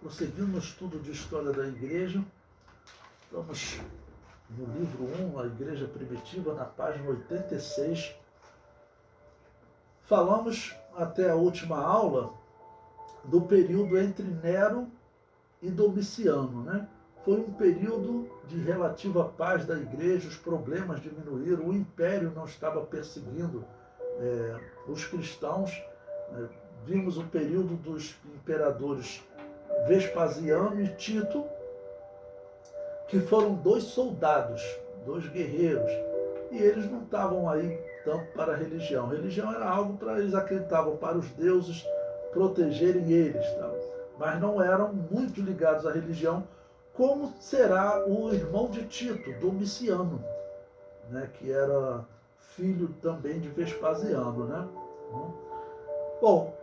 prosseguindo no estudo de história da igreja, estamos no livro 1, a Igreja Primitiva, na página 86. Falamos até a última aula do período entre Nero e Domiciano, né? Foi um período de relativa paz da igreja, os problemas diminuíram, o império não estava perseguindo os cristãos. Vimos o período dos imperadores Vespasiano e Tito, que foram dois soldados, dois guerreiros, e eles não estavam aí tanto para a religião. A religião era algo para eles acreditavam para os deuses protegerem eles, tá? Mas não eram muito ligados à religião, como será o irmão de Tito, Domiciano, né, que era filho também de Vespasiano, né? Bom,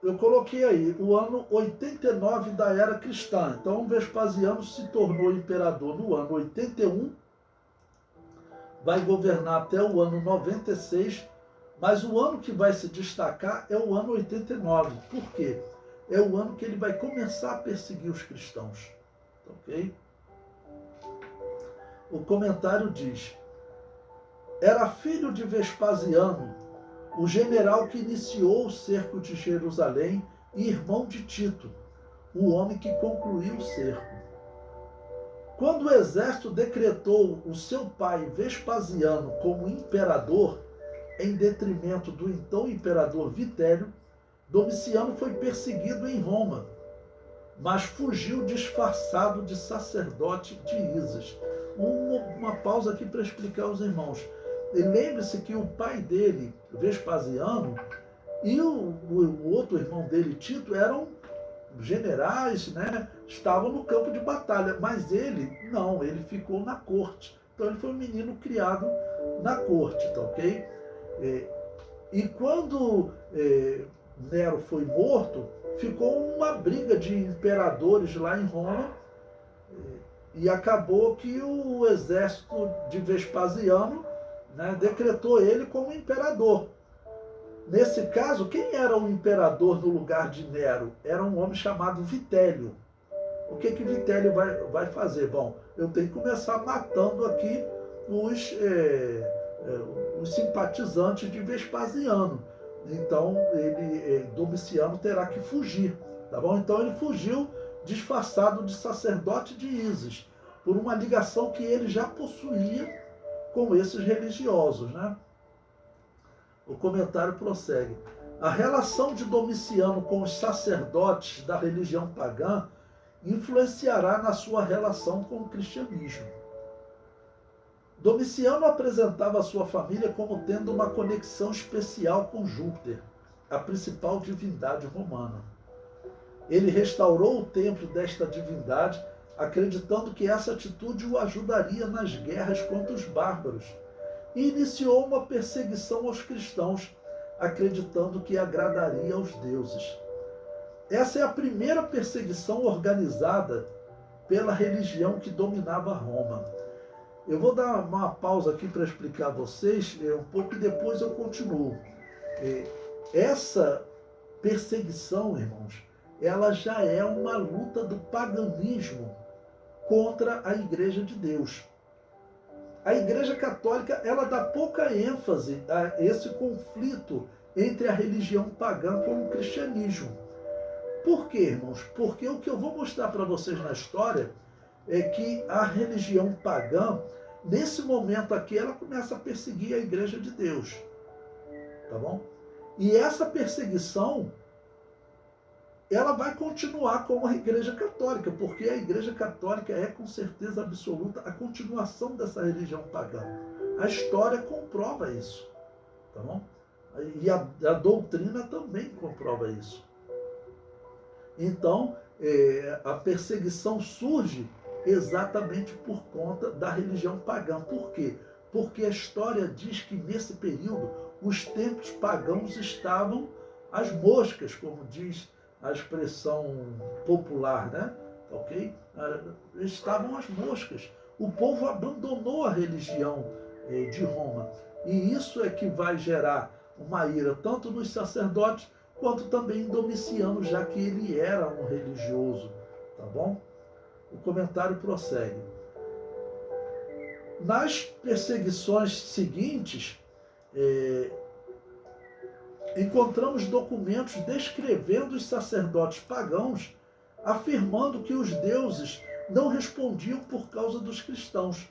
eu coloquei aí o ano 89 da era cristã. Então, Vespasiano se tornou imperador no ano 81, vai governar até o ano 96, mas o ano que vai se destacar é o ano 89. Por quê? É o ano que ele vai começar a perseguir os cristãos. Ok? O comentário diz: era filho de Vespasiano, o general que iniciou o cerco de Jerusalém, e irmão de Tito, o homem que concluiu o cerco. Quando o exército decretou o seu pai Vespasiano como imperador, em detrimento do então imperador Vitélio, Domiciano foi perseguido em Roma, mas fugiu disfarçado de sacerdote de Ísis. Uma pausa aqui para explicar aos irmãos. Lembre-se que o pai dele, Vespasiano, e o outro irmão dele, Tito, eram generais, né? Estavam no campo de batalha, mas ele não, ele ficou na corte. Então ele foi um menino criado na corte, tá ok? E quando Nero foi morto, ficou uma briga de imperadores lá em Roma, e acabou que o exército de Vespasiano, né, decretou ele como imperador. Nesse caso, quem era o imperador no lugar de Nero? Era um homem chamado Vitélio. O que Vitélio vai fazer? Bom, eu tenho que começar matando aqui os simpatizantes de Vespasiano. Então, Domiciano terá que fugir, tá bom? Então ele fugiu disfarçado de sacerdote de Ísis, por uma ligação que ele já possuía com esses religiosos, né? O comentário prossegue. A relação de Domiciano com os sacerdotes da religião pagã influenciará na sua relação com o cristianismo. Domiciano apresentava a sua família como tendo uma conexão especial com Júpiter, a principal divindade romana. Ele restaurou o templo desta divindade, acreditando que essa atitude o ajudaria nas guerras contra os bárbaros, e iniciou uma perseguição aos cristãos, acreditando que agradaria aos deuses. Essa é a primeira perseguição organizada pela religião que dominava Roma. Eu vou dar uma pausa aqui para explicar a vocês um pouco e depois eu continuo. Essa perseguição, irmãos, ela já é uma luta do paganismo contra a Igreja de Deus. A Igreja Católica, ela dá pouca ênfase a esse conflito entre a religião pagã com o cristianismo. Por quê, irmãos? Porque o que eu vou mostrar para vocês na história é que a religião pagã, nesse momento aqui, ela começa a perseguir a Igreja de Deus. Tá bom? E essa perseguição, ela vai continuar com a Igreja Católica, porque a Igreja Católica é, com certeza absoluta, a continuação dessa religião pagã. A história comprova isso. Tá bom? E a doutrina também comprova isso. Então, a perseguição surge exatamente por conta da religião pagã. Por quê? Porque a história diz que nesse período os templos pagãos estavam às moscas, como diz a expressão popular, né? Ok? Estavam às moscas. O povo abandonou a religião de Roma. E isso é que vai gerar uma ira tanto nos sacerdotes quanto também em Domiciano, já que ele era um religioso. Tá bom? O comentário prossegue. Nas perseguições seguintes, encontramos documentos descrevendo os sacerdotes pagãos, afirmando que os deuses não respondiam por causa dos cristãos,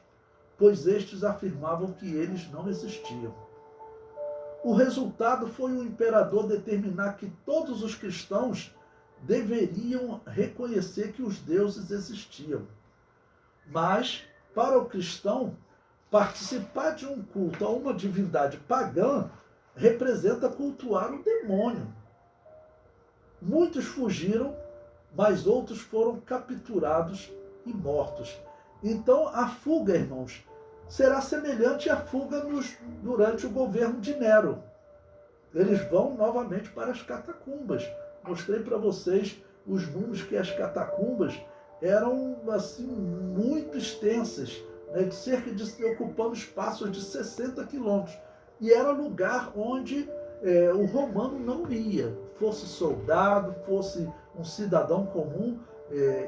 pois estes afirmavam que eles não existiam. O resultado foi o imperador determinar que todos os cristãos deveriam reconhecer que os deuses existiam. Mas, para o cristão, participar de um culto a uma divindade pagã representa cultuar o demônio. Muitos fugiram, mas outros foram capturados e mortos. Então, a fuga, irmãos, será semelhante à fuga durante o governo de Nero. Eles vão novamente para as catacumbas. Mostrei para vocês os números que as catacumbas eram assim muito extensas, né, de cerca de ocupando espaços de 60 quilômetros. E era lugar onde o romano não ia. Fosse soldado, fosse um cidadão comum,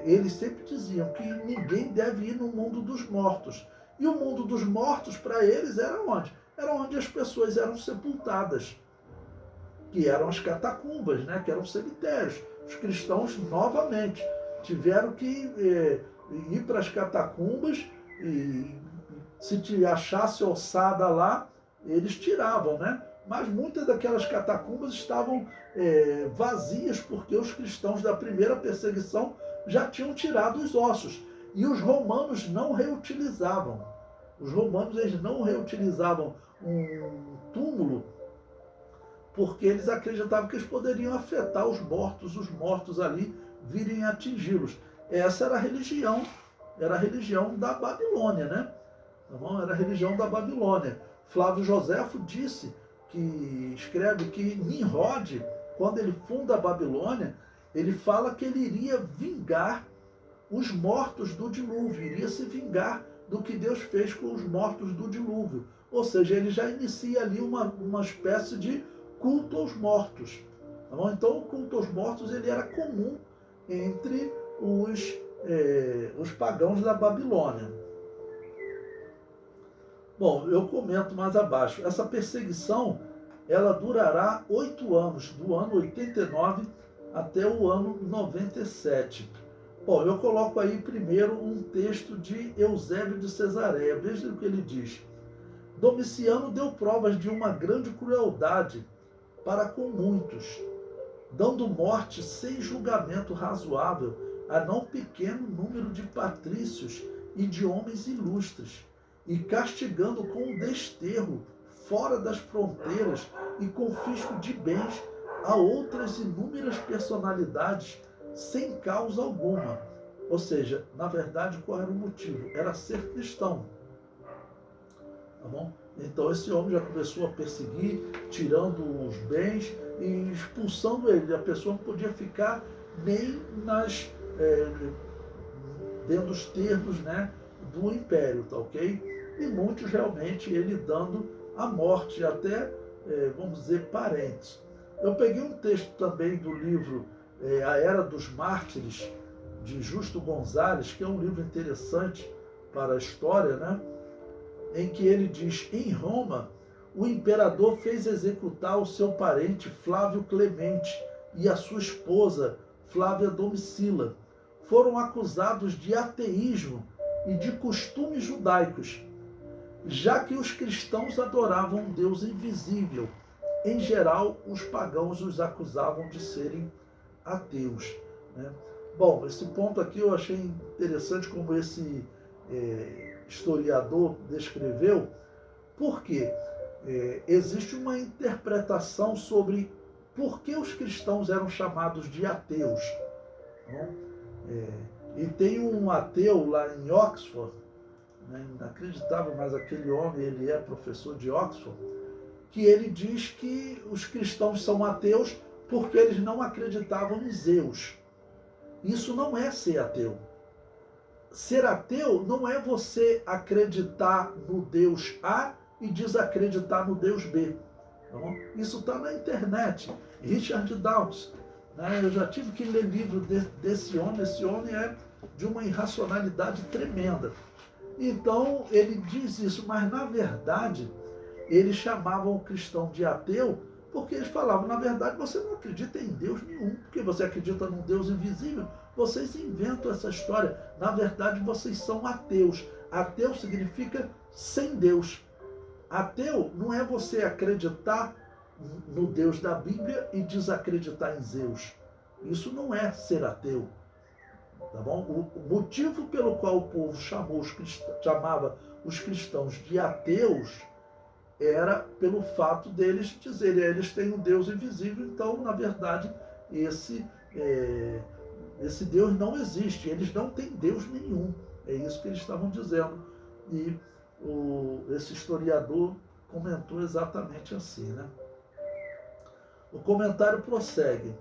eles sempre diziam que ninguém deve ir no mundo dos mortos. E o mundo dos mortos, para eles, era onde? Era onde as pessoas eram sepultadas, que eram as catacumbas, né? Que eram cemitérios. Os cristãos, novamente, tiveram que ir para as catacumbas e, se te achasse ossada lá, eles tiravam, né? Mas muitas daquelas catacumbas estavam vazias, porque os cristãos da primeira perseguição já tinham tirado os ossos. E os romanos não reutilizavam. Os romanos, eles não reutilizavam um túmulo, porque eles acreditavam que eles poderiam afetar os mortos ali virem atingi-los. Essa era a religião da Babilônia, né? Tá bom? Era a religião da Babilônia. Flávio Joséfo escreve que Nimrod, quando ele funda a Babilônia, ele fala que ele iria vingar os mortos do dilúvio, iria se vingar do que Deus fez com os mortos do dilúvio. Ou seja, ele já inicia ali uma espécie de culto aos mortos. Tá bom? Então, o culto aos mortos ele era comum entre os pagãos da Babilônia. Bom, eu comento mais abaixo. Essa perseguição ela durará 8 anos, do ano 89 até o ano 97. Bom, eu coloco aí primeiro um texto de Eusébio de Cesareia. Veja o que ele diz. Domiciano deu provas de uma grande crueldade para com muitos, dando morte sem julgamento razoável a não pequeno número de patrícios e de homens ilustres, e castigando com desterro fora das fronteiras e confisco de bens a outras inúmeras personalidades sem causa alguma. Ou seja, na verdade, qual era o motivo? Era ser cristão. Tá bom? Então esse homem já começou a perseguir, tirando os bens e expulsando ele. A pessoa não podia ficar nem dentro dos termos, né, do império, tá ok? E muitos realmente ele dando a morte, até, vamos dizer, parentes. Eu peguei um texto também do livro A Era dos Mártires, de Justo Gonzalez, que é um livro interessante para a história, né? Em que ele diz, em Roma, o imperador fez executar o seu parente Flávio Clemente e a sua esposa Flávia Domicila. Foram acusados de ateísmo e de costumes judaicos, já que os cristãos adoravam um Deus invisível. Em geral, os pagãos os acusavam de serem ateus, né? Bom, esse ponto aqui eu achei interessante como esse historiador descreveu, porque existe uma interpretação sobre por que os cristãos eram chamados de ateus. Né? E tem um ateu lá em Oxford, né, inacreditável, mas aquele homem, ele é professor de Oxford, que ele diz que os cristãos são ateus porque eles não acreditavam em Zeus. Isso não é ser ateu. Ser ateu não é você acreditar no Deus A e desacreditar no Deus B. Tá bom? Isso está na internet. Richard Dawkins, né? Eu já tive que ler livro desse homem. Esse homem é de uma irracionalidade tremenda. Então, ele diz isso, mas na verdade, eles chamavam o cristão de ateu, porque eles falavam, na verdade, você não acredita em Deus nenhum, porque você acredita num Deus invisível, vocês inventam essa história. Na verdade, vocês são ateus. Ateu significa sem Deus. Ateu não é você acreditar no Deus da Bíblia e desacreditar em Zeus. Isso não é ser ateu. Tá bom? O motivo pelo qual o povo chamava os cristãos de ateus era pelo fato deles dizerem, eles têm um Deus invisível, então, na verdade, esse Deus não existe, eles não têm Deus nenhum. É isso que eles estavam dizendo. E esse historiador comentou exatamente assim, né? O comentário prossegue.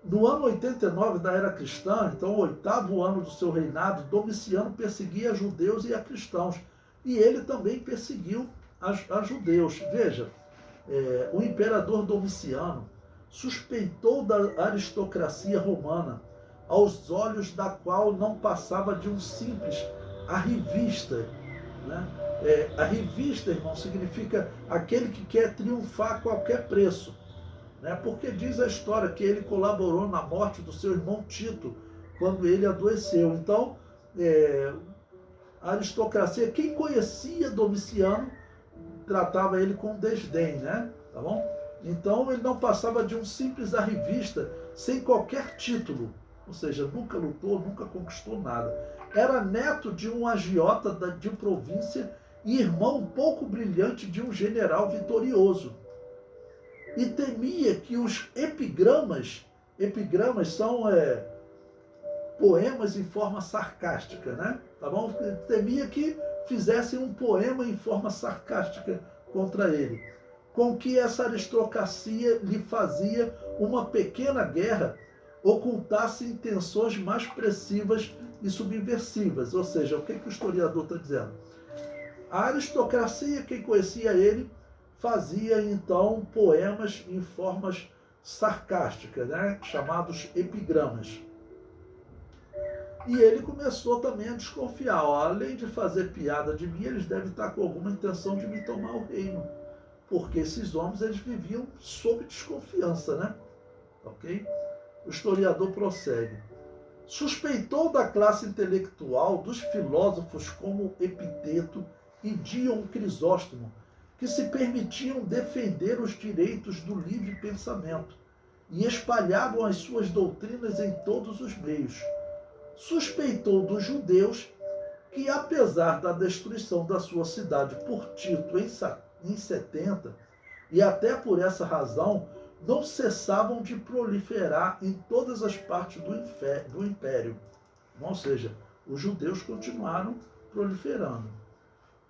No ano 89 da era cristã, então o 8º ano do seu reinado, Domiciano perseguia judeus e a cristãos. E ele também perseguiu a judeus. Veja, o imperador Domiciano suspeitou da aristocracia romana, aos olhos da qual não passava de um simples arrivista. Né? Arrivista, irmão, significa aquele que quer triunfar a qualquer preço. Né? Porque diz a história que ele colaborou na morte do seu irmão Tito, quando ele adoeceu. Então, a aristocracia, quem conhecia Domiciano, tratava ele com desdém, né? Tá bom? Então, ele não passava de um simples arrivista, sem qualquer título. Ou seja, nunca lutou, nunca conquistou nada. Era neto de um agiota de província e irmão pouco brilhante de um general vitorioso. E temia que os epigramas são poemas em forma sarcástica, né? Tá bom? Temia que fizessem um poema em forma sarcástica contra ele, com que essa aristocracia lhe fazia uma pequena guerra, ocultasse intenções mais expressivas e subversivas. Ou seja, o que o historiador está dizendo? A aristocracia, quem conhecia ele, fazia então poemas em formas sarcásticas, né? Chamados epigramas. E ele começou também a desconfiar. Ó, além de fazer piada de mim, eles devem estar com alguma intenção de me tomar o reino. Porque esses homens, eles viviam sob desconfiança, né? Ok? O historiador prossegue. Suspeitou da classe intelectual, dos filósofos como Epiteto e Dion Crisóstomo, que se permitiam defender os direitos do livre pensamento e espalhavam as suas doutrinas em todos os meios. Suspeitou dos judeus que, apesar da destruição da sua cidade por Tito em 70, e até por essa razão, não cessavam de proliferar em todas as partes do império. Ou seja, os judeus continuaram proliferando.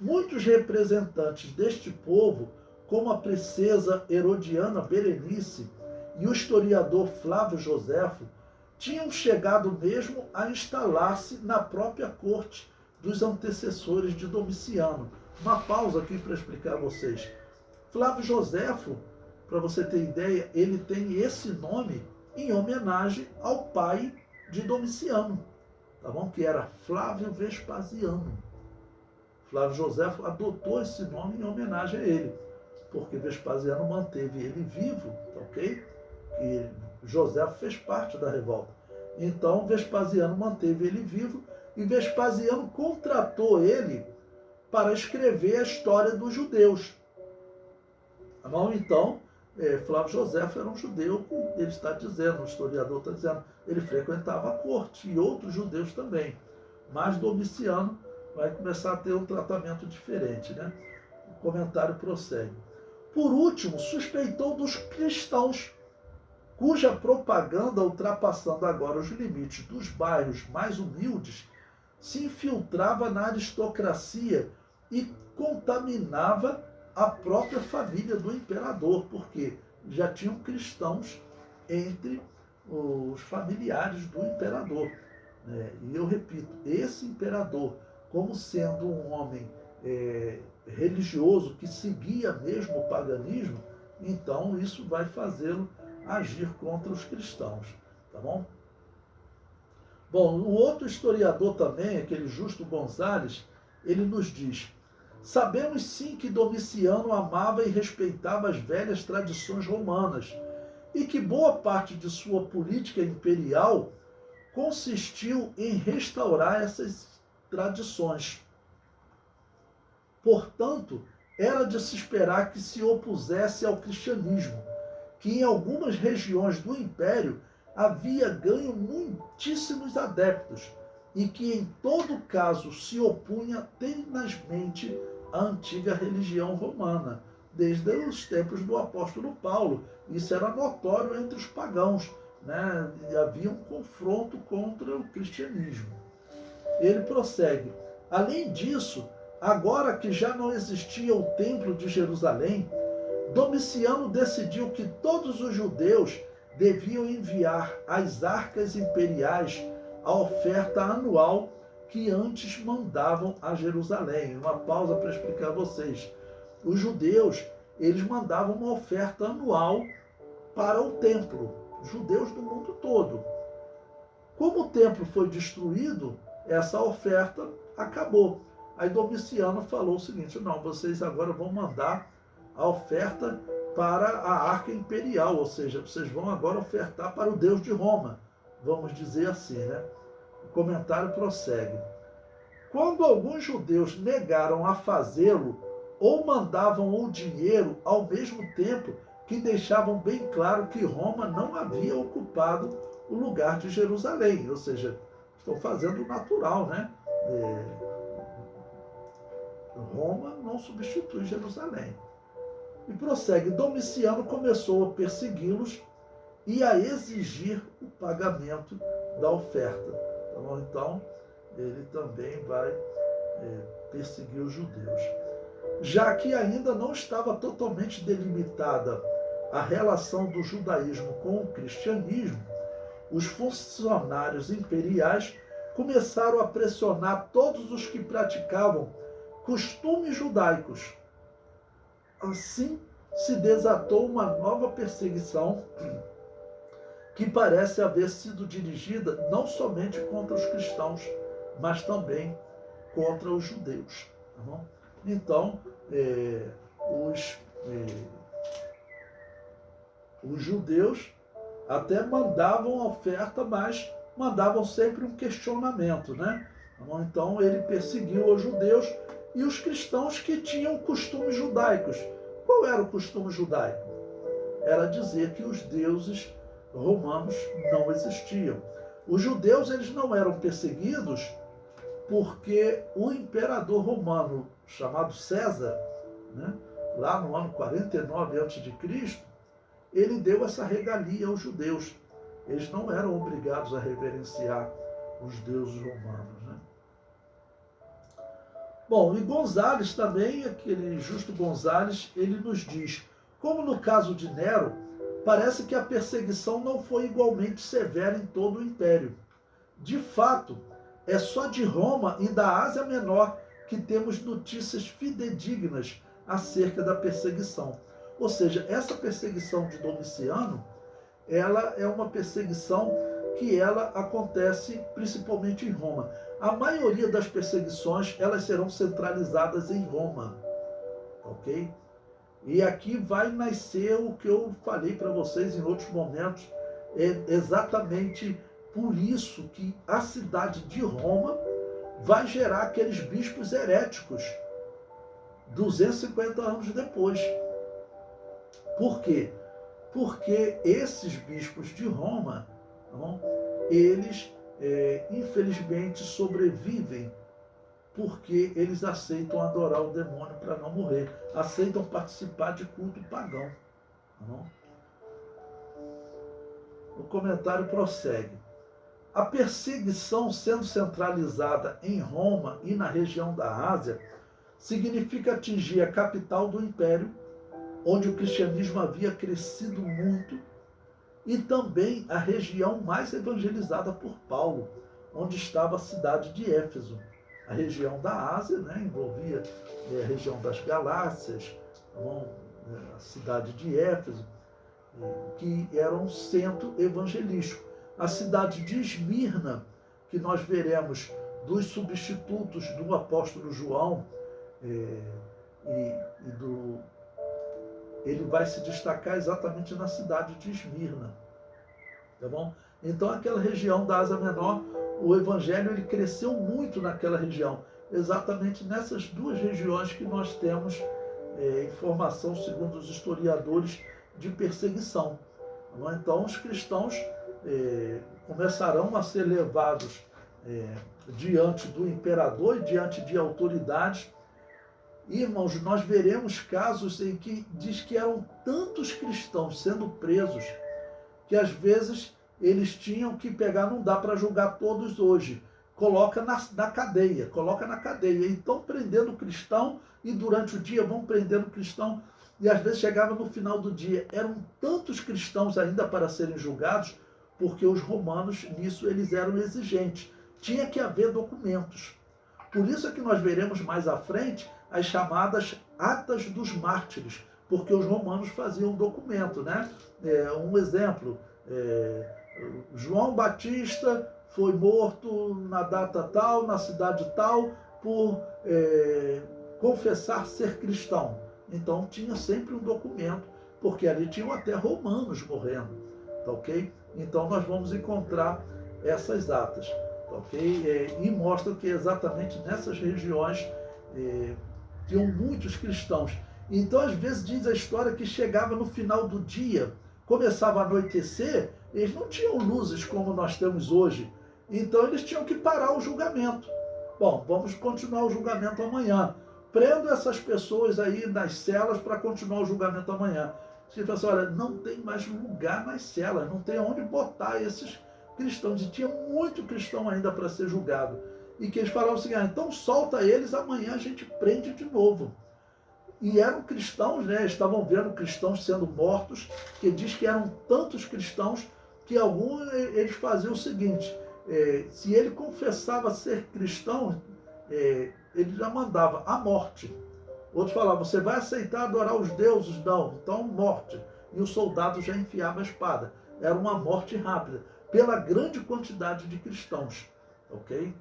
Muitos representantes deste povo, como a princesa Herodiana Berenice e o historiador Flávio Joséfo, tinham chegado mesmo a instalar-se na própria corte dos antecessores de Domiciano. Uma pausa aqui para explicar a vocês. Flávio Joséfo, para você ter ideia, ele tem esse nome em homenagem ao pai de Domiciano, tá bom? Que era Flávio Vespasiano. Flávio Joséfo adotou esse nome em homenagem a ele, porque Vespasiano manteve ele vivo, ok? E Joséfo fez parte da revolta. Então, Vespasiano manteve ele vivo e Vespasiano contratou ele para escrever a história dos judeus. Então, Flávio Joséfo era um judeu, ele está dizendo, o historiador está dizendo, ele frequentava a corte e outros judeus também. Mas Domiciano vai começar a ter um tratamento diferente, né? O comentário prossegue. Por último, suspeitou dos cristãos, cuja propaganda, ultrapassando agora os limites dos bairros mais humildes, se infiltrava na aristocracia e contaminava a própria família do imperador, porque já tinham cristãos entre os familiares do imperador. E eu repito, esse imperador, como sendo um homem religioso que seguia mesmo o paganismo, então isso vai fazê-lo agir contra os cristãos. Tá bom? Bom, o outro historiador também, aquele Justo Gonzalez, ele nos diz: sabemos sim que Domiciano amava e respeitava as velhas tradições romanas e que boa parte de sua política imperial consistiu em restaurar essas tradições. Portanto, era de se esperar que se opusesse ao cristianismo, que em algumas regiões do império havia ganho muitíssimos adeptos e que em todo caso se opunha tenazmente à antiga religião romana, desde os tempos do apóstolo Paulo. Isso era notório entre os pagãos, né? E havia um confronto contra o cristianismo. Ele prossegue: além disso, agora que já não existia o templo de Jerusalém, Domiciano decidiu que todos os judeus deviam enviar às arcas imperiais a oferta anual que antes mandavam a Jerusalém. Uma pausa para explicar a vocês. Os judeus, eles mandavam uma oferta anual para o templo, judeus do mundo todo. Como o templo foi destruído, essa oferta acabou. Aí Domiciano falou o seguinte: não, vocês agora vão mandar a oferta para a arca imperial, ou seja, vocês vão agora ofertar para o Deus de Roma, vamos dizer assim, né? O comentário prossegue: quando alguns judeus negaram a fazê-lo ou mandavam o dinheiro ao mesmo tempo que deixavam bem claro que Roma não havia ocupado o lugar de Jerusalém, ou seja, estão fazendo o natural, né? Roma não substitui Jerusalém. E prossegue: Domiciano começou a persegui-los e a exigir o pagamento da oferta. Então, ele também vai perseguir os judeus. Já que ainda não estava totalmente delimitada a relação do judaísmo com o cristianismo, os funcionários imperiais começaram a pressionar todos os que praticavam costumes judaicos. Assim se desatou uma nova perseguição que parece haver sido dirigida não somente contra os cristãos, mas também contra os judeus. Tá bom? Então, os judeus até mandavam a oferta, mas mandavam sempre um questionamento, né? Então, ele perseguiu os judeus e os cristãos que tinham costumes judaicos. Qual era o costume judaico? Era dizer que os deuses romanos não existiam. Os judeus, eles não eram perseguidos porque o imperador romano, chamado César, né, lá no ano 49 a.C., ele deu essa regalia aos judeus. Eles não eram obrigados a reverenciar os deuses romanos, né? Bom, e Gonzales também, aquele Justo Gonzales, ele nos diz: como no caso de Nero, parece que a perseguição não foi igualmente severa em todo o império. De fato, é só de Roma e da Ásia Menor que temos notícias fidedignas acerca da perseguição. Ou seja, essa perseguição de Domiciano, ela é uma perseguição que ela acontece principalmente em Roma. A maioria das perseguições, elas serão centralizadas em Roma, ok? E aqui vai nascer o que eu falei para vocês em outros momentos, é exatamente por isso que a cidade de Roma vai gerar aqueles bispos heréticos 250 anos depois. Por quê? Porque esses bispos de Roma, eles infelizmente sobrevivem porque eles aceitam adorar o demônio para não morrer, aceitam participar de culto pagão. O comentário prossegue: a perseguição sendo centralizada em Roma e na região da Ásia significa atingir a capital do império, onde o cristianismo havia crescido muito, e também a região mais evangelizada por Paulo, onde estava a cidade de Éfeso. A região da Ásia, né, envolvia a região das Galácias, a cidade de Éfeso, que era um centro evangelístico. A cidade de Esmirna, que nós veremos dos substitutos do apóstolo João, ele vai se destacar exatamente na cidade de Esmirna. Tá bom? Então, aquela região da Ásia Menor, o evangelho ele cresceu muito naquela região, exatamente nessas duas regiões que nós temos informação, segundo os historiadores, de perseguição. Tá bom? Então, os cristãos começarão a ser levados diante do imperador e diante de autoridades. Irmãos, nós veremos casos em que diz que eram tantos cristãos sendo presos que às vezes eles tinham que pegar, não dá para julgar todos hoje, coloca na cadeia, coloca na cadeia. Então prendendo o cristão e durante o dia vão prendendo o cristão e às vezes chegava no final do dia, eram tantos cristãos ainda para serem julgados, porque os romanos nisso eles eram exigentes, tinha que haver documentos. Por isso é que nós veremos mais à frente as chamadas atas dos mártires, porque os romanos faziam documento, né? Um exemplo, João Batista foi morto na data tal, na cidade tal, por confessar ser cristão. Então tinha sempre um documento, porque ali tinham até romanos morrendo, tá ok? Então nós vamos encontrar essas atas, tá ok? E mostra que exatamente nessas regiões tinham muitos cristãos. Então, às vezes, diz a história que chegava no final do dia, começava a anoitecer, eles não tinham luzes como nós temos hoje. Então, eles tinham que parar o julgamento. Bom, vamos continuar o julgamento amanhã. Prendo essas pessoas aí nas celas para continuar o julgamento amanhã. Você fala assim, olha, não tem mais lugar nas celas, não tem onde botar esses cristãos. E tinha muito cristão ainda para ser julgado. E que eles falavam assim, então solta eles, amanhã a gente prende de novo. E eram cristãos, né? Estavam vendo cristãos sendo mortos, que diz que eram tantos cristãos que alguns eles faziam o seguinte, se ele confessava ser cristão, ele já mandava a morte. Outros falavam, você vai aceitar adorar os deuses? Não, então morte. E o soldado já enfiava a espada. Era uma morte rápida, pela grande quantidade de cristãos. Ok?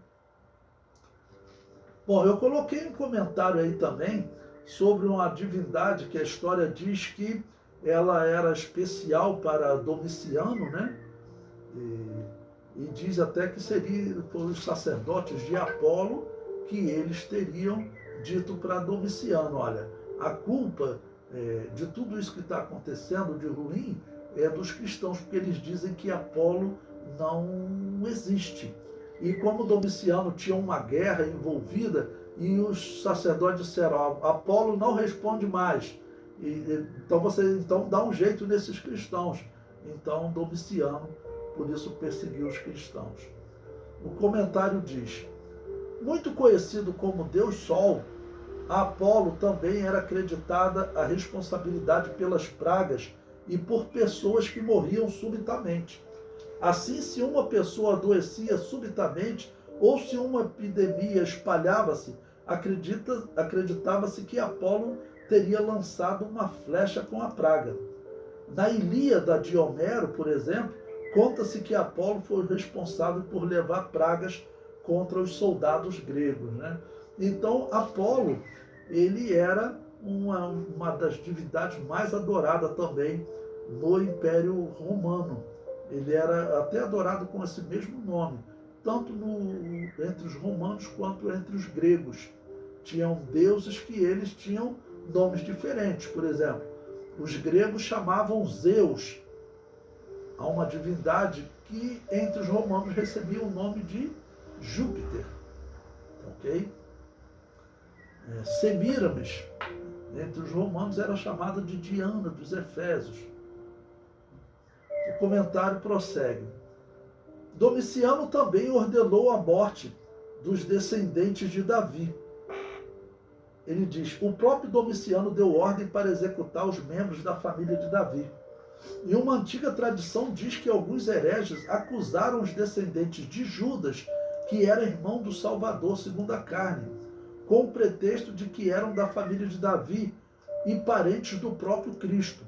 Bom, eu coloquei um comentário aí também sobre uma divindade que a história diz que ela era especial para Domiciano, né? E diz até que foram os sacerdotes de Apolo que eles teriam dito para Domiciano, olha, a culpa de tudo isso que está acontecendo de ruim é dos cristãos, porque eles dizem que Apolo não existe. E como Domiciano tinha uma guerra envolvida, e os sacerdotes disseram, Apolo não responde mais. Então dá um jeito nesses cristãos. Então Domiciano, por isso, perseguiu os cristãos. O comentário diz, muito conhecido como Deus Sol, a Apolo também era acreditada a responsabilidade pelas pragas e por pessoas que morriam subitamente. Assim, se uma pessoa adoecia subitamente ou se uma epidemia espalhava-se, acreditava-se que Apolo teria lançado uma flecha com a praga. Na Ilíada de Homero, por exemplo, conta-se que Apolo foi responsável por levar pragas contra os soldados gregos, né? Então, Apolo, ele era uma das divindades mais adoradas também no Império Romano. Ele era até adorado com esse mesmo nome, tanto entre os romanos quanto entre os gregos. Tinham deuses que eles tinham nomes diferentes. Por exemplo, os gregos chamavam Zeus a uma divindade que entre os romanos recebia o nome de Júpiter. Ok? Semíramis, entre os romanos, era chamada de Diana dos Efésios. O comentário prossegue. Domiciano também ordenou a morte dos descendentes de Davi. Ele diz, o próprio Domiciano deu ordem para executar os membros da família de Davi. E uma antiga tradição diz que alguns hereges acusaram os descendentes de Judas, que era irmão do Salvador segundo a carne, com o pretexto de que eram da família de Davi e parentes do próprio Cristo.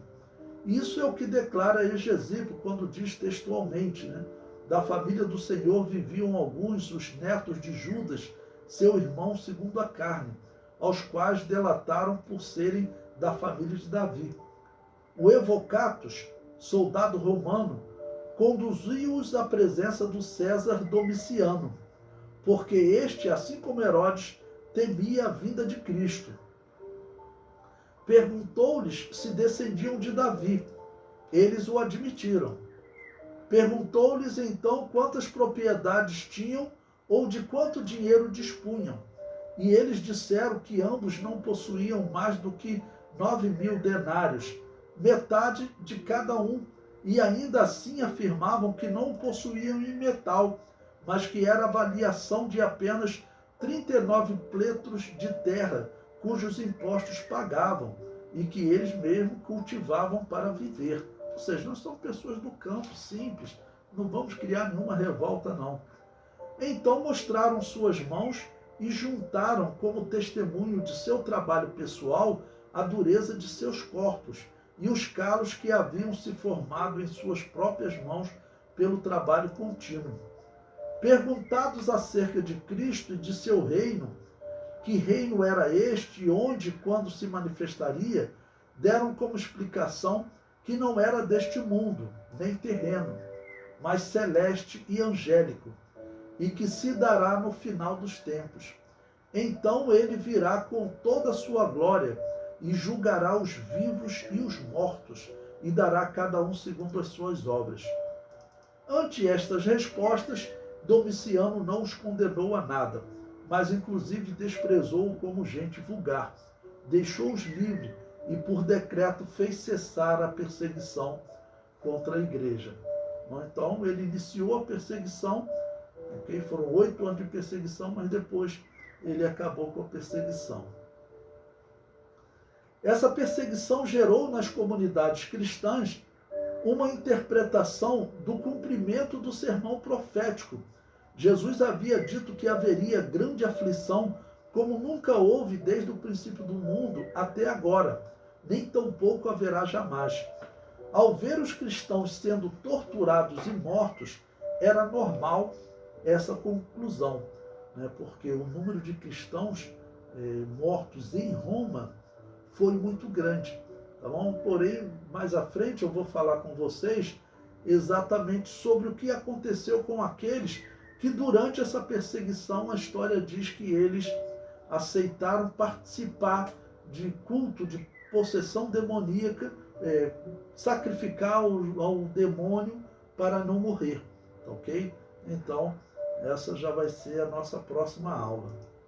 Isso é o que declara Hegesipo quando diz textualmente, né? Da família do Senhor viviam alguns, os netos de Judas, seu irmão segundo a carne, aos quais delataram por serem da família de Davi. O Evocatus, soldado romano, conduziu-os à presença do César Domiciano, porque este, assim como Herodes, temia a vinda de Cristo. Perguntou-lhes se descendiam de Davi. Eles o admitiram. Perguntou-lhes então quantas propriedades tinham ou de quanto dinheiro dispunham. E eles disseram que ambos não possuíam mais do que 9.000 denários, metade de cada um, e ainda assim afirmavam que não o possuíam em metal, mas que era avaliação de apenas 39 pletros de terra, cujos impostos pagavam, e que eles mesmos cultivavam para viver. Ou seja, nós somos pessoas do campo, simples, não vamos criar nenhuma revolta, não. Então mostraram suas mãos e juntaram como testemunho de seu trabalho pessoal a dureza de seus corpos e os calos que haviam se formado em suas próprias mãos pelo trabalho contínuo. Perguntados acerca de Cristo e de seu reino, que reino era este e onde e quando se manifestaria, deram como explicação que não era deste mundo, nem terreno, mas celeste e angélico, e que se dará no final dos tempos. Então ele virá com toda a sua glória e julgará os vivos e os mortos, e dará a cada um segundo as suas obras. Ante estas respostas, Domiciano não os condenou a nada, mas inclusive desprezou-o como gente vulgar. Deixou-os livres e, por decreto, fez cessar a perseguição contra a igreja. Então, ele iniciou a perseguição, okay? Foram 8 anos de perseguição, mas depois ele acabou com a perseguição. Essa perseguição gerou nas comunidades cristãs uma interpretação do cumprimento do sermão profético. Jesus havia dito que haveria grande aflição, como nunca houve desde o princípio do mundo até agora, nem tampouco haverá jamais. Ao ver os cristãos sendo torturados e mortos, era normal essa conclusão, né? Porque o número de cristãos mortos em Roma foi muito grande. Tá bom? Porém, mais à frente eu vou falar com vocês exatamente sobre o que aconteceu com aqueles que durante essa perseguição a história diz que eles aceitaram participar de culto, de possessão demoníaca, sacrificar ao demônio para não morrer, ok? Então, essa já vai ser a nossa próxima aula.